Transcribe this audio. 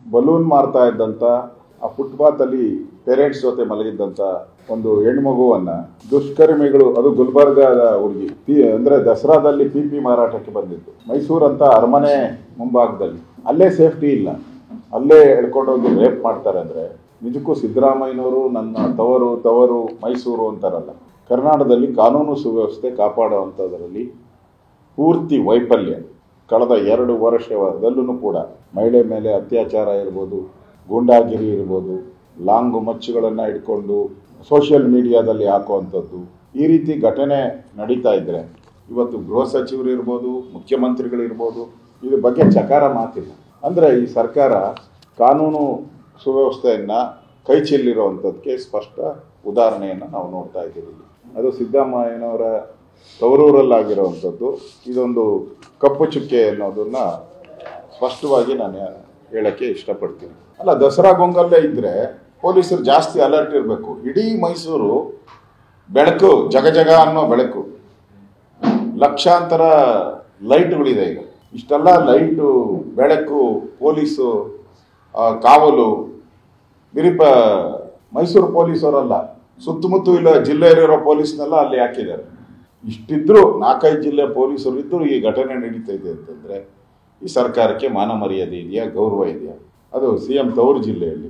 Balloon ಮಾರ್ತಾ ಇದ್ದಂತ ಆ ಫುಟ್ಪಾತ್ ಅಲ್ಲಿ ಪೇರೆಂಟ್ಸ್ ಜೊತೆ ಮಲಗಿದ್ದಂತ ಒಂದು ಹೆಣ್ಮಗುವನ್ನ ದುಷ್ಕರ್ಮಿಗಳು, ಅದು ಗುಲ್ಬರ್ಗಾದ ಹುಡುಗಿ, ಅಂದ್ರೆ ದಸರಾದಲ್ಲಿ ಪಿಪಿ ಮಾರಾಟಕ್ಕೆ ಬಂದಿತ್ತು. ಮೈಸೂರು ಅಂತ ಅರಮನೆ ಮುಂಭಾಗದಲ್ಲಿ, ಅಲ್ಲೇ ಸೇಫ್ಟಿ ಇಲ್ಲ, ಅಲ್ಲೇ ಎಳ್ಕೊಂಡೋಗಿ ರೇಪ್ ಮಾಡ್ತಾರೆ. ಅಂದ್ರೆ ನಿಜಕ್ಕೂ ಸಿದ್ದರಾಮಯ್ಯನವರು ನನ್ನ ತವರು ಮೈಸೂರು ಅಂತಾರಲ್ಲ, ಕರ್ನಾಟಕದಲ್ಲಿ ಕಾನೂನು ಸುವ್ಯವಸ್ಥೆ ಕಾಪಾಡುವಂಥದ್ರಲ್ಲಿ ಪೂರ್ತಿ ವೈಫಲ್ಯ. ಕಳೆದ 2 ವರ್ಷದಲ್ಲೂ ಕೂಡ ಮಹಿಳೆ ಮೇಲೆ ಅತ್ಯಾಚಾರ ಇರ್ಬೋದು, ಗೂಂಡಾಗಿರಿ ಇರ್ಬೋದು, ಲಾಂಗು ಮಚ್ಚುಗಳನ್ನು ಇಟ್ಕೊಂಡು ಸೋಷಿಯಲ್ ಮೀಡಿಯಾದಲ್ಲಿ ಹಾಕುವಂಥದ್ದು, ಈ ರೀತಿ ಘಟನೆ ನಡೀತಾ ಇದ್ರೆ ಇವತ್ತು ಗೃಹ ಸಚಿವರು ಇರ್ಬೋದು, ಮುಖ್ಯಮಂತ್ರಿಗಳಿರ್ಬೋದು, ಇದ್ರ ಬಗ್ಗೆ ಚಕಾರ ಮಾತಿಲ್ಲ. ಅಂದರೆ ಈ ಸರ್ಕಾರ ಕಾನೂನು ಸುವ್ಯವಸ್ಥೆಯನ್ನು ಕೈ ಚೆಲ್ಲಿರುವಂಥದ್ದಕ್ಕೆ ಸ್ಪಷ್ಟ ಉದಾಹರಣೆಯನ್ನು ನಾವು ನೋಡ್ತಾ ಇದ್ದೀವಿ. ಅದು ಸಿದ್ದರಾಮಯ್ಯನವರ ತವರೂರಲ್ಲಾಗಿರುವಂಥದ್ದು. ಇದೊಂದು ಕಪ್ಪು ಚುಕ್ಕೆ ಅನ್ನೋದನ್ನ ಸ್ಪಷ್ಟವಾಗಿ ನಾನು ಹೇಳಕ್ಕೆ ಇಷ್ಟಪಡ್ತೀನಿ. ಅಲ್ಲ, ದಸರಾ ಗೊಂಗಲ್ಲೇ ಇದ್ರೆ ಪೊಲೀಸರು ಜಾಸ್ತಿ ಅಲರ್ಟ್ ಇರಬೇಕು. ಇಡೀ ಮೈಸೂರು ಬೆಳಕು, ಜಗ ಅನ್ನೋ ಬೆಳಕು, ಲಕ್ಷಾಂತರ ಲೈಟ್ಗಳಿದೆ. ಈಗ ಇಷ್ಟೆಲ್ಲ ಲೈಟು, ಬೆಳಕು, ಪೊಲೀಸು ಕಾವಲು, ಬಿರಿಪ ಮೈಸೂರು ಪೊಲೀಸವರಲ್ಲ, ಸುತ್ತಮುತ್ತ ಇಲ್ಲ ಜಿಲ್ಲೆಯಲ್ಲಿರೋ ಪೊಲೀಸ್ನೆಲ್ಲ ಅಲ್ಲಿ ಹಾಕಿದ್ದಾರೆ. ಇಷ್ಟಿದ್ರು 4-5 ಜಿಲ್ಲೆ ಪೊಲೀಸರು ಇದ್ದರೂ ಈ ಘಟನೆ ನಡೀತಾ ಇದೆ ಅಂತಂದ್ರೆ ಈ ಸರ್ಕಾರಕ್ಕೆ ಮಾನ ಮರ್ಯಾದೆ ಇದೆಯಾ, ಗೌರವ ಇದೆಯಾ? ಅದು CM ತವರು ಜಿಲ್ಲೆಯಲ್ಲಿ